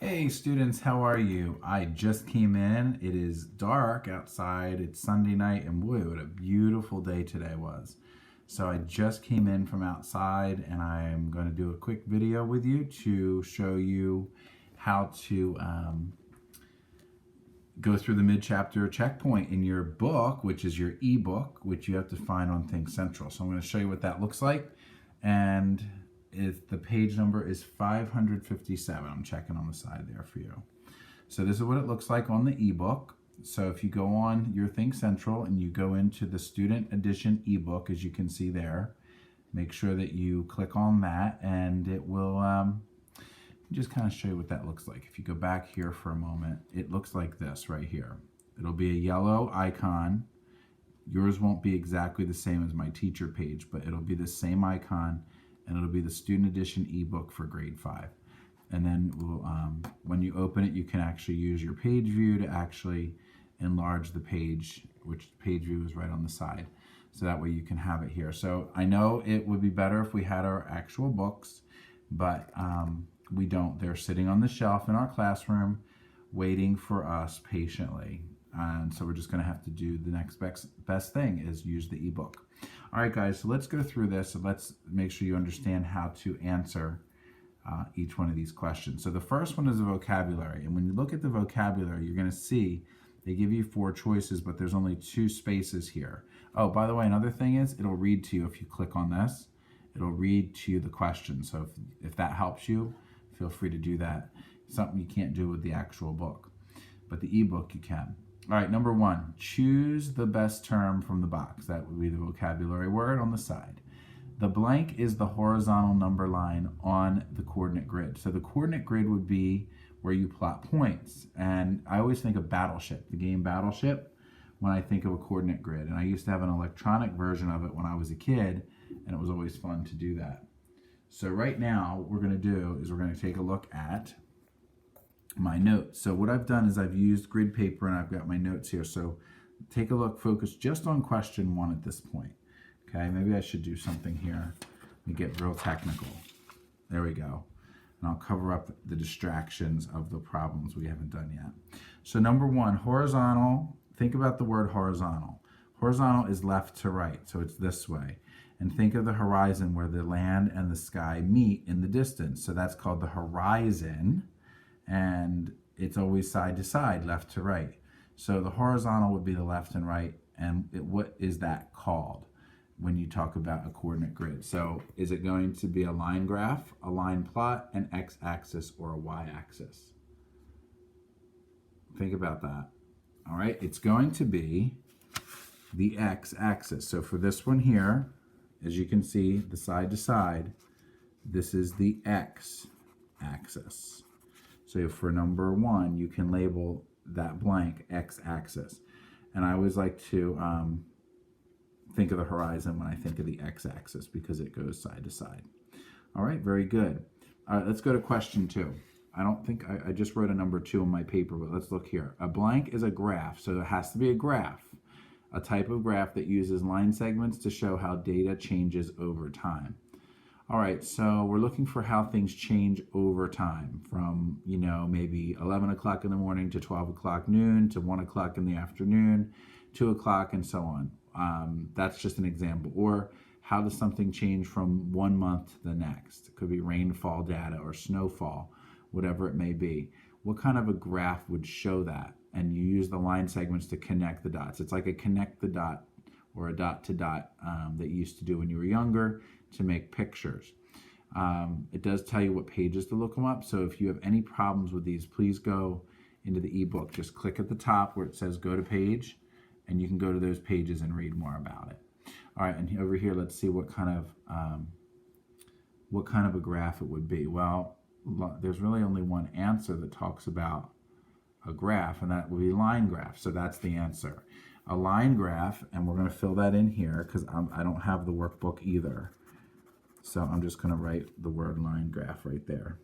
Hey students, how are you? I just came in. It is dark outside. It's Sunday night and boy, what a beautiful day today was. So I just came in from outside and I'm going to do a quick video with you to show you how to go through the mid-chapter checkpoint in your book, which is your ebook, which you have to find on Think Central. So I'm going to show you what that looks like. And the page number is 557. I'm checking on the side there for you. So this is what it looks like on the ebook. So if you go on your Think Central and you go into the student edition ebook, as you can see there, make sure that you click on that and it will just kind of show you what that looks like. If you go back here for a moment, it looks like this right here. It'll be a yellow icon. Yours won't be exactly the same as my teacher page, but it'll be the same icon and it'll be the student edition ebook for grade 5. And then when you open it, you can actually use your page view to actually enlarge the page, which page view is right on the side. So that way you can have it here. So I know it would be better if we had our actual books, but we don't. They're sitting on the shelf in our classroom waiting for us patiently. And so we're just going to have to do the next best thing is use the ebook. All right, guys, so let's go through this and let's make sure you understand how to answer each one of these questions. So the first one is the vocabulary. And when you look at the vocabulary, you're going to see they give you 4 choices, but there's only 2 spaces here. Oh, by the way, another thing is it'll read to you if you click on this. It'll read to you the question. So if that helps you, feel free to do that. Something you can't do with the actual book, but the ebook you can. All right, number 1, choose the best term from the box. That would be the vocabulary word on the side. The blank is the horizontal number line on the coordinate grid. So the coordinate grid would be where you plot points. And I always think of Battleship, the game Battleship, when I think of a coordinate grid. And I used to have an electronic version of it when I was a kid, and it was always fun to do that. So right now, what we're going to do is we're going to take a look at my notes. So what I've done is I've used grid paper and I've got my notes here. So take a look, focus just on question 1 at this point. Okay, maybe I should do something here. Let me get real technical. There we go. And I'll cover up the distractions of the problems we haven't done yet. So number 1, horizontal. Think about the word horizontal. Horizontal is left to right, so it's this way. And think of the horizon where the land and the sky meet in the distance. So that's called the horizon. And it's always side to side, left to right. So the horizontal would be the left and right. And what is that called when you talk about a coordinate grid? So is it going to be a line graph, a line plot, an x-axis, or a y-axis? Think about that. All right, it's going to be the x-axis. So for this one here, as you can see, the side to side, this is the x-axis. So for number 1, you can label that blank x-axis. And I always like to think of the horizon when I think of the x-axis because it goes side to side. All right, very good. All right, let's go to question 2. I don't think, I just wrote a number 2 on my paper, but let's look here. A blank is a graph, so it has to be a graph. A type of graph that uses line segments to show how data changes over time. All right, so we're looking for how things change over time from, maybe 11 o'clock in the morning to 12 o'clock noon to 1 o'clock in the afternoon, 2 o'clock and so on. That's just an example. Or how does something change from 1 month to the next? It could be rainfall data or snowfall, whatever it may be. What kind of a graph would show that? And you use the line segments to connect the dots. It's like a connect the dot or a dot to dot that you used to do when you were younger to make pictures. It does tell you what pages to look them up. So if you have any problems with these, please go into the ebook. Just click at the top where it says go to page, and you can go to those pages and read more about it. All right, and over here, let's see what kind of a graph it would be. Well, there's really only one answer that talks about a graph, and that would be line graph. So that's the answer. A line graph, and we're going to fill that in here because I don't have the workbook either. So I'm just going to write the word line graph right there.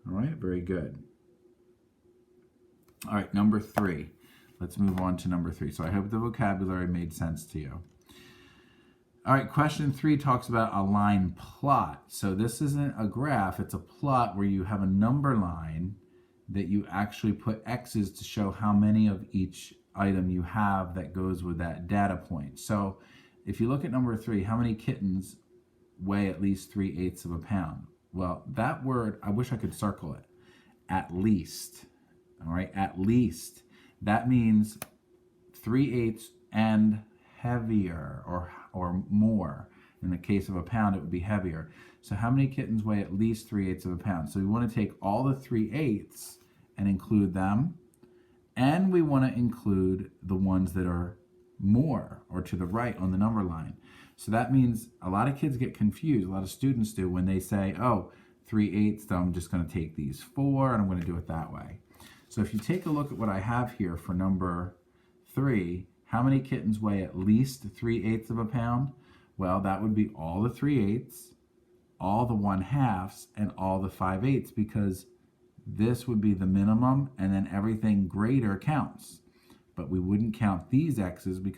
All right, very good. All right, number 3. Let's move on to number 3. So I hope the vocabulary made sense to you. All right, question 3 talks about a line plot. So this isn't a graph, it's a plot where you have a number line that you actually put X's to show how many of each item you have that goes with that data point. So if you look at number 3, how many kittens weigh at least 3/8 of a pound? Well, that word, I wish I could circle it. At least. All right, at least. That means 3/8 and heavier, or more. In the case of a pound, it would be heavier. So how many kittens weigh at least 3/8 of a pound? So we want to take all the 3/8 and include them. And we want to include the ones that are more, or to the right on the number line. So that means a lot of kids get confused, a lot of students do, when they say, oh, 3/8, so I'm just going to take these 4 and I'm going to do it that way. So if you take a look at what I have here for number 3, how many kittens weigh at least 3/8 of a pound? Well, that would be all the 3/8, all the 1/2, and all the 5/8, because this would be the minimum, and then everything greater counts. But we wouldn't count these X's because